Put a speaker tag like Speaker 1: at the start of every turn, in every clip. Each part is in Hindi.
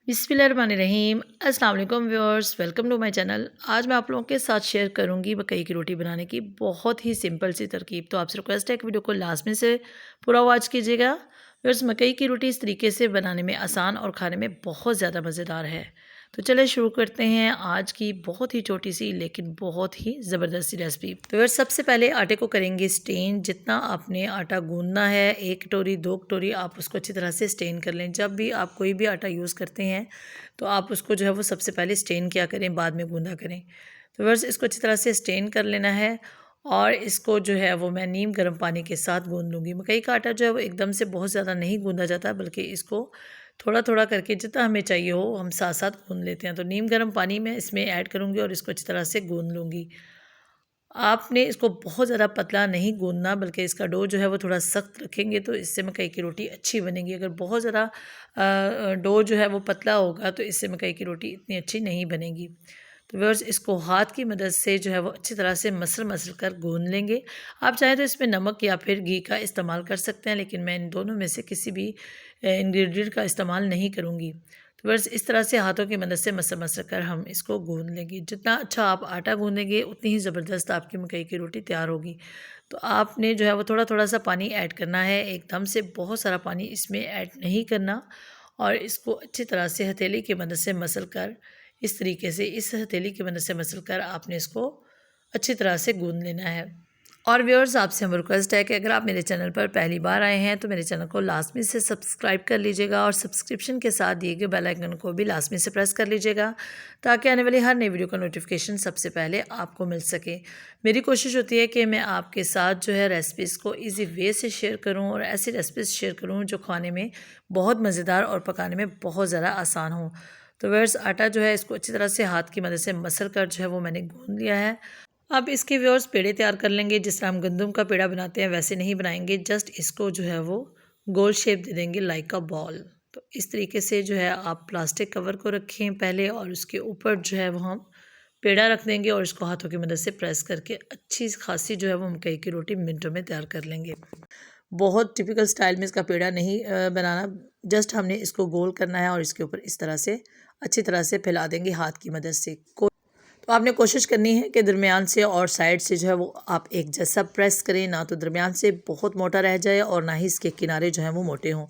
Speaker 1: बिस्मिल्लाहिर्रहमानिर्रहीम। अस्सलाम वालेकुम viewers, welcome to my channel. आज मैं आप लोगों के साथ शेयर करूंगी मकई की रोटी बनाने की बहुत ही सिंपल सी तरकीब। तो आपसे रिक्वेस्ट है कि वीडियो को लास्ट में से पूरा वॉच कीजिएगा। व्यूअर्स, मकई की रोटी इस तरीके से बनाने में आसान और खाने में बहुत ज़्यादा मज़ेदार है। तो चलिए शुरू करते हैं आज की बहुत ही छोटी सी लेकिन बहुत ही ज़बरदस्त सी रेसिपी। तो व्यूअर्स, सबसे पहले आटे को करेंगे स्टेन। जितना आपने आटा गूंदना है, 1 कटोरी 2 कटोरी, आप उसको अच्छी तरह से स्टेन कर लें। जब भी आप कोई भी आटा यूज़ करते हैं तो आप उसको जो है वो सबसे पहले स्टेन किया करें, बाद में गूंदा करें। तो व्यूअर्स, इसको अच्छी तरह से स्टेन कर लेना है और इसको जो है वो मैं नीम गर्म पानी के साथ गूंद लूँगी। मकई का आटा जो है वो एकदम से बहुत ज़्यादा नहीं गूंदा जाता, बल्कि इसको थोड़ा थोड़ा करके जितना हमें चाहिए हो हम साथ साथ गूंद लेते हैं। तो नीम गर्म पानी मैं इसमें ऐड करूँगी और इसको अच्छी तरह से गूंद लूँगी। आपने इसको बहुत ज़्यादा पतला नहीं गूंदना, बल्कि इसका डो जो है वो थोड़ा सख्त रखेंगे तो इससे मकई की रोटी अच्छी बनेगी। अगर बहुत ज़्यादा डो जो है वो पतला होगा तो इससे मकई की रोटी इतनी अच्छी नहीं बनेगी। तो व्यूअर्स, इसको हाथ की मदद से जो है वो अच्छी तरह से मसल मसल कर गूंद लेंगे। आप चाहें तो इसमें नमक या फिर घी का इस्तेमाल कर सकते हैं, लेकिन मैं इन दोनों में से किसी भी इंग्रेडिएंट का इस्तेमाल नहीं करूँगी। तो बस इस तरह से हाथों की मदद से मसल मसल कर हम इसको गूंद लेंगे। जितना अच्छा आप आटा गूंदेंगे उतनी ही ज़बरदस्त आपकी मकई की रोटी तैयार होगी। तो आपने जो है वो थोड़ा थोड़ा सा पानी ऐड करना है, एकदम से बहुत सारा पानी इसमें ऐड नहीं करना। और इसको अच्छी तरह से हथेली की मदद से मसल कर, इस तरीके से इस हथेली की मदद से मसल कर आपने इसको अच्छी तरह से गूंद लेना है। और व्यूअर्स, आपसे हम रिक्वेस्ट है कि अगर आप मेरे चैनल पर पहली बार आए हैं तो मेरे चैनल को लाजमी से सब्सक्राइब कर लीजिएगा और सब्सक्रिप्शन के साथ दिए गए बेल आइकन को भी लाजमी से प्रेस कर लीजिएगा, ताकि आने वाली हर नई वीडियो का नोटिफिकेशन सबसे पहले आपको मिल सके। मेरी कोशिश होती है कि मैं आपके साथ जो है रेसिपीज़ को ईजी वे से शेयर करूँ और ऐसी रेसिपीज़ शेयर करूँ जो खाने में बहुत मज़ेदार और पकाने में बहुत ज़्यादा आसान हो। तो व्यूअर्स, आटा जो है इसको अच्छी तरह से हाथ की मदद से मसल कर जो है वो मैंने गूंद लिया है। अब इसके व्यूअर्स पेड़े तैयार कर लेंगे। जिस तरह हम गंदम का पेड़ा बनाते हैं वैसे नहीं बनाएंगे, जस्ट इसको जो है वो गोल शेप दे देंगे लाइक अ बॉल। तो इस तरीके से जो है आप प्लास्टिक कवर को रखें पहले और उसके ऊपर जो है वो हम पेड़ा रख देंगे और इसको हाथों की मदद से प्रेस करके अच्छी खासी जो है वो मकई की रोटी मिनटों में तैयार कर लेंगे। बहुत टिपिकल स्टाइल में इसका पेड़ा नहीं बनाना, जस्ट हमने इसको गोल करना है और इसके ऊपर इस तरह से अच्छी तरह से फैला देंगे हाथ की मदद से। तो आपने कोशिश करनी है कि दरमियान से और साइड से जो है वो आप एक जैसा प्रेस करें, ना तो दरमियान से बहुत मोटा रह जाए और ना ही इसके किनारे जो हैं वो मोटे हों।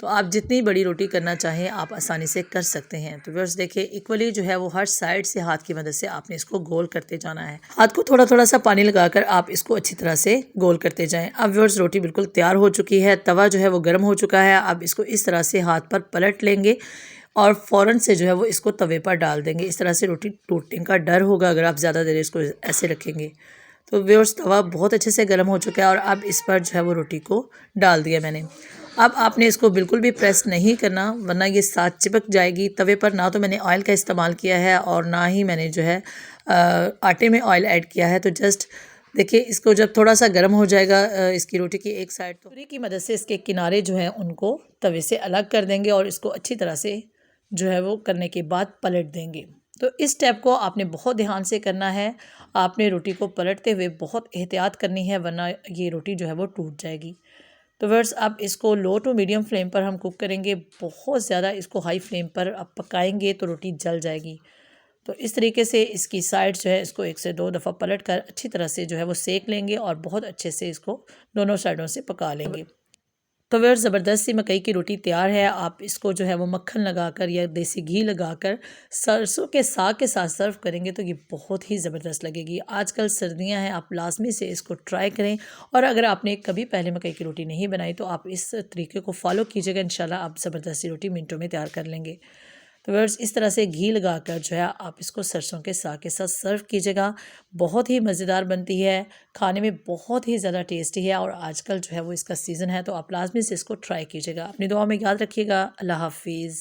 Speaker 1: तो आप जितनी बड़ी रोटी करना चाहें आप आसानी से कर सकते हैं। तो व्यूअर्स देखिए, इक्वली जो है वो हर साइड से हाथ की मदद से आपने इसको गोल करते जाना है। हाथ को थोड़ा थोड़ा सा पानी लगाकर आप इसको अच्छी तरह से गोल करते जाएं। अब व्यूअर्स, रोटी बिल्कुल तैयार हो चुकी है, तवा जो है वो गर्म हो चुका है। अब इसको इस तरह से हाथ पर पलट लेंगे और फ़ौरन से जो है वो इसको तवे पर डाल देंगे। इस तरह से रोटी टूटने का डर होगा अगर आप ज़्यादा देर इसको ऐसे रखेंगे। तो व्यूअर्स, तवा बहुत अच्छे से गर्म हो चुका है और अब इस पर जो है वो रोटी को डाल दिया मैंने। अब आपने इसको बिल्कुल भी प्रेस नहीं करना, वरना ये साथ चिपक जाएगी तवे पर। ना तो मैंने ऑयल का इस्तेमाल किया है और ना ही मैंने जो है आटे में ऑयल ऐड किया है। तो जस्ट देखिए, इसको जब थोड़ा सा गर्म हो जाएगा इसकी रोटी की एक साइड, तो छुरी की मदद से इसके किनारे जो हैं उनको तवे से अलग कर देंगे और इसको अच्छी तरह से जो है वो करने के बाद पलट देंगे। तो इस स्टेप को आपने बहुत ध्यान से करना है। आपने रोटी को पलटते हुए बहुत एहतियात करनी है, वरना ये रोटी जो है वो टूट जाएगी। तो व्यूअर्स, अब इसको लो टू मीडियम फ्लेम पर हम कुक करेंगे। बहुत ज़्यादा इसको हाई फ्लेम पर आप पकाएंगे तो रोटी जल जाएगी। तो इस तरीके से इसकी साइड जो है इसको 1 से 2 दफ़ा पलट कर अच्छी तरह से जो है वो सेक लेंगे और बहुत अच्छे से इसको दोनों साइडों से पका लेंगे। तो व्यूअर्स, ज़बरदस्त सी मकई की रोटी तैयार है। आप इसको जो है वो मक्खन लगाकर या देसी घी लगाकर सरसों के साग के साथ सर्व करेंगे तो ये बहुत ही ज़बरदस्त लगेगी। आजकल सर्दियां हैं, आप लाजमी से इसको ट्राई करें। और अगर आपने कभी पहले मकई की रोटी नहीं बनाई तो आप इस तरीके को फॉलो कीजिएगा, इंशाल्लाह आप ज़बरदस्त सी रोटी मिनटों में तैयार कर लेंगे। तो व्यूअर्स, इस तरह से घी लगाकर जो है आप इसको सरसों के साग के साथ सर्व कीजिएगा। बहुत ही मज़ेदार बनती है, खाने में बहुत ही ज़्यादा टेस्टी है और आजकल जो है वो इसका सीज़न है, तो आप लाज़मी से इसको ट्राई कीजिएगा। अपनी दुआ में याद रखिएगा। अल्लाह हाफ़िज़।